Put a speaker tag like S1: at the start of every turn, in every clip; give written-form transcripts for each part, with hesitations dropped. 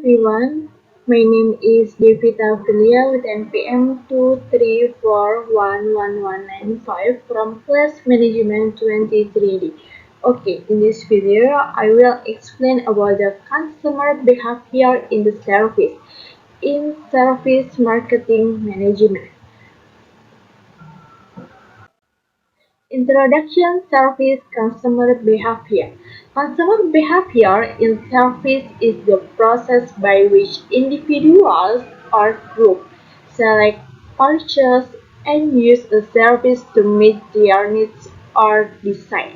S1: everyone, my name is Devita Filia with NPM 2341195 from Class Management 23D. Okay, in this video, I will explain about the customer behavior in the service marketing management. Introduction Service Customer Behavior. Customer behavior in service is the process by which individuals or groups select, purchase, and use a service to meet their needs or desires.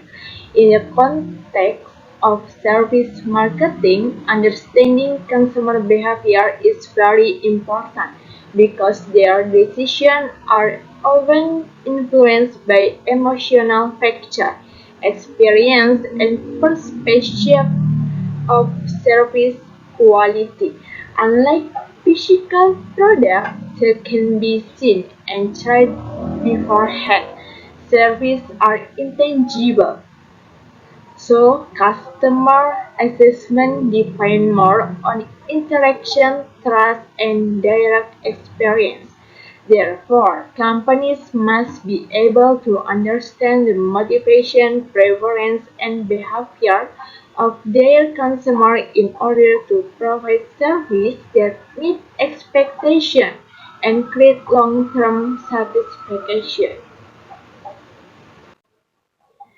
S1: In the context of service marketing, understanding consumer behavior is very important because their decisions are often influenced by emotional factors, experience, and perception of service quality. Unlike physical products that can be seen and tried beforehand, services are intangible. So, customer assessment depends more on interaction, trust, and direct experience. Therefore, companies must be able to understand the motivation, preference, and behavior of their consumer in order to provide service that meet expectations and create long-term satisfaction.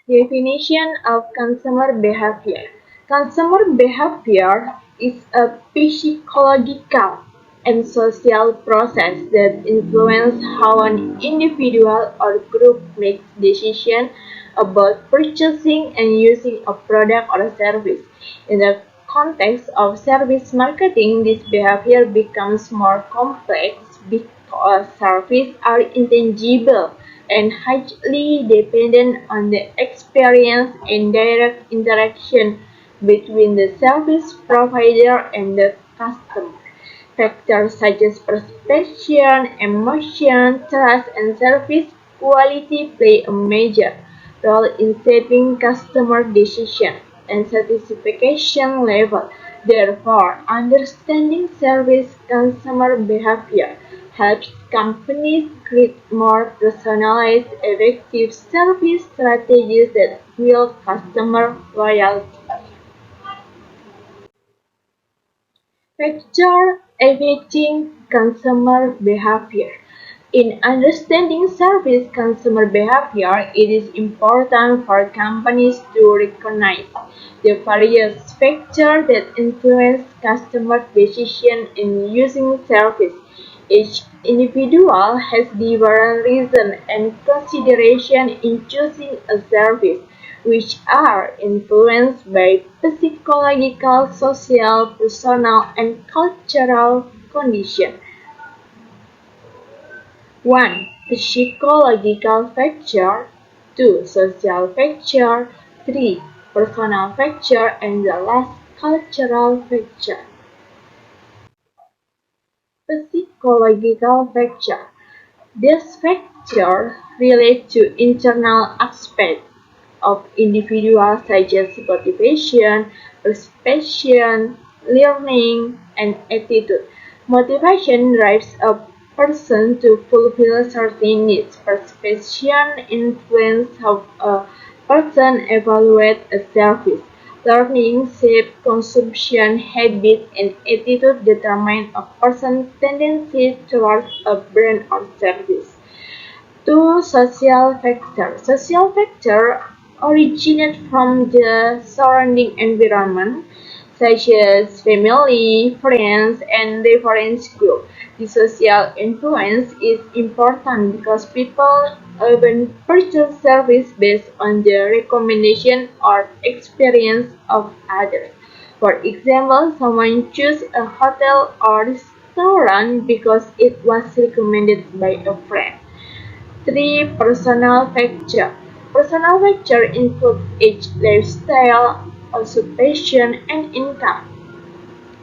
S1: Definition of consumer behavior. Consumer behavior is a psychological and social process that influences how an individual or group makes decisions about purchasing and using a product or service. In the context of service marketing, this behavior becomes more complex because services are intangible and highly dependent on the experience and direct interaction between the service provider and the customer. Factors such as perception, emotion, trust, and service quality play a major role in shaping customer decision and satisfaction level. Therefore, understanding service customer behavior helps companies create more personalized, effective service strategies that build customer loyalty. Factors affecting consumer behavior. In understanding service consumer behavior, it is important for companies to recognize the various factors that influence customer decision in using service. Each individual has different reasons and considerations in choosing a service, which are influenced by psychological, social, personal, and cultural conditions. 1. Psychological factor, 2. Social factor, 3. Personal factor, and the last cultural factor. Psychological factor. These factors relate to internal aspects of individuals such as motivation, perception, learning, and attitude. Motivation drives a person to fulfill certain needs. Perception influences how a person evaluates a service. Learning shapes consumption habits, and attitude determine a person's tendency towards a brand or service. 2. Social factors. Social factors originate from the surrounding environment, such as family, friends, and reference group. The social influence is important because people often purchase service based on the recommendation or experience of others. For example, someone chooses a hotel or restaurant because it was recommended by a friend. 3. Personal factor. Personal factor include age, lifestyle, occupation, and income.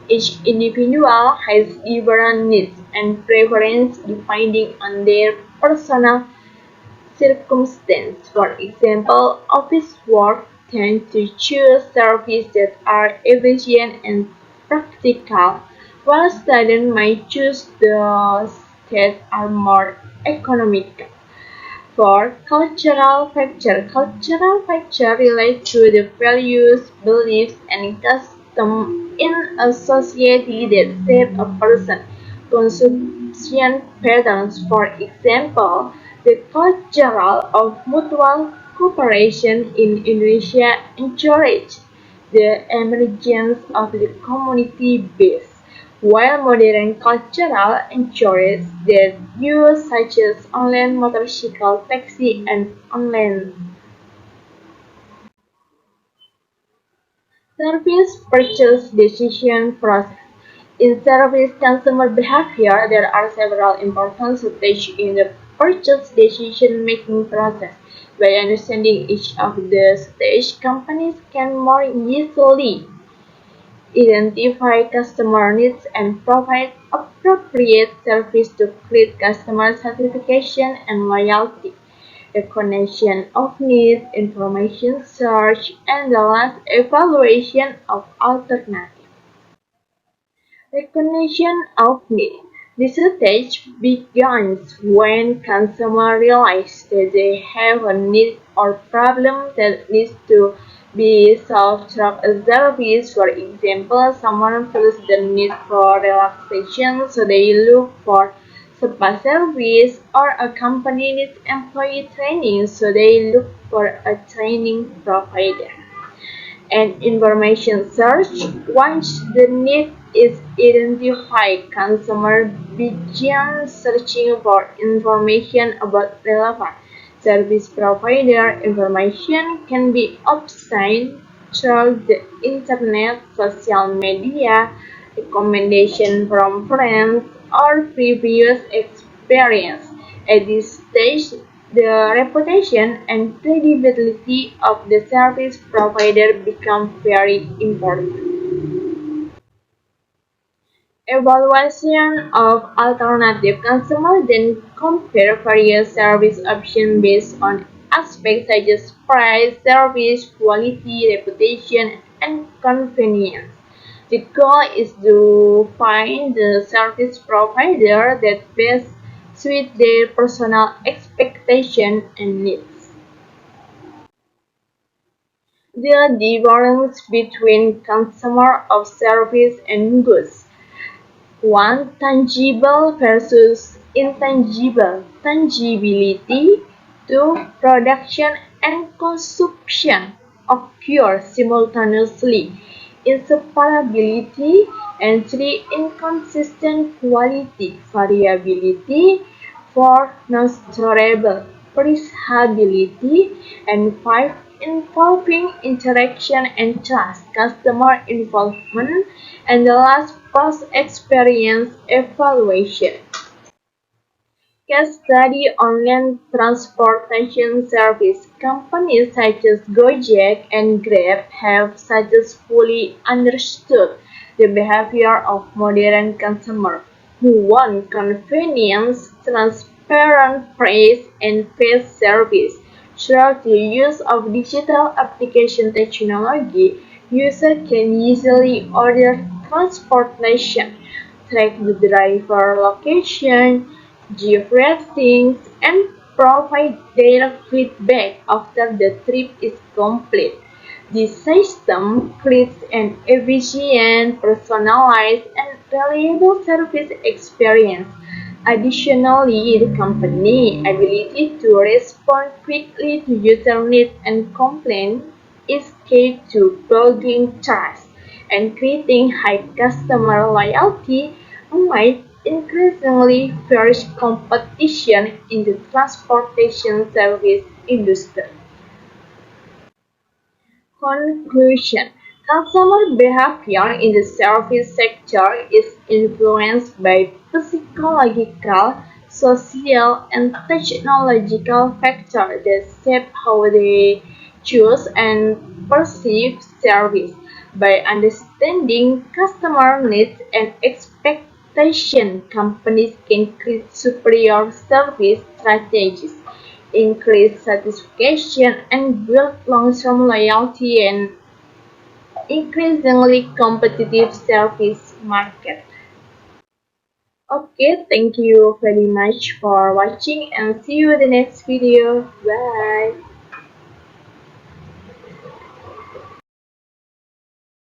S1: Each individual has different needs and preferences depending on their personal circumstances. For example, office work tend to choose services that are efficient and practical, while students might choose those that are more economical. For cultural factor relate to the values, beliefs, and customs in a society that shape a person's consumption patterns. For example, the cultural of mutual cooperation in Indonesia encouraged the emergence of the community base, while modern cultural encourages their use such as online motorcycle taxi and online service purchase decision process. In service consumer behavior, there are several important stages in the purchase decision-making process. By understanding each of the stages, companies can more easily identify customer needs and provide appropriate service to create customer satisfaction and loyalty. Recognition of needs, information search, and the last evaluation of alternatives. Recognition of need. This stage begins when consumers realize that they have a need or problem that needs to be solved through a service. For example, someone feels the need for relaxation, so they look for spa service, or a company needs employee training, so they look for a training provider. And information search. Once the need is identified, consumers begin searching for information about relevant service provider. Information can be obtained through the internet, social media, recommendation from friends, or previous experience. At this stage, the reputation and credibility of the service provider become very important. Evaluation of alternative. Consumers then compare various service options based on aspects such as price, service, quality, reputation, and convenience. The goal is to find the service provider that best suits their personal expectations and needs. The difference between consumer of service and goods. One, tangible versus intangible. Tangibility. Two, production and consumption occur simultaneously. Inseparability. And three, inconsistent quality. Variability. Four, non-storable. Perishability. And five, involving interaction and trust, customer involvement, and the last post-experience evaluation. Case study online transportation service. Companies such as Gojek and Grab have successfully understood the behavior of modern consumers who want convenience, transparent price, and fast service. Through the use of digital application technology, users can easily order transportation, track the driver location, give ratings, and provide their feedback after the trip is complete. This system creates an efficient, personalized, and reliable service experience. Additionally, the company's ability to respond quickly to user needs and complaints is key to building trust and creating high customer loyalty amid increasingly fierce competition in the transportation service industry. Conclusion. Consumer behavior in the service sector is influenced by psychological, social, and technological factors that shape how they choose and perceive service. By understanding customer needs and expectations, companies can create superior service strategies, increase satisfaction, and build long-term loyalty in increasingly competitive service market. Okay, thank you very much for watching and see you in the next video. Bye.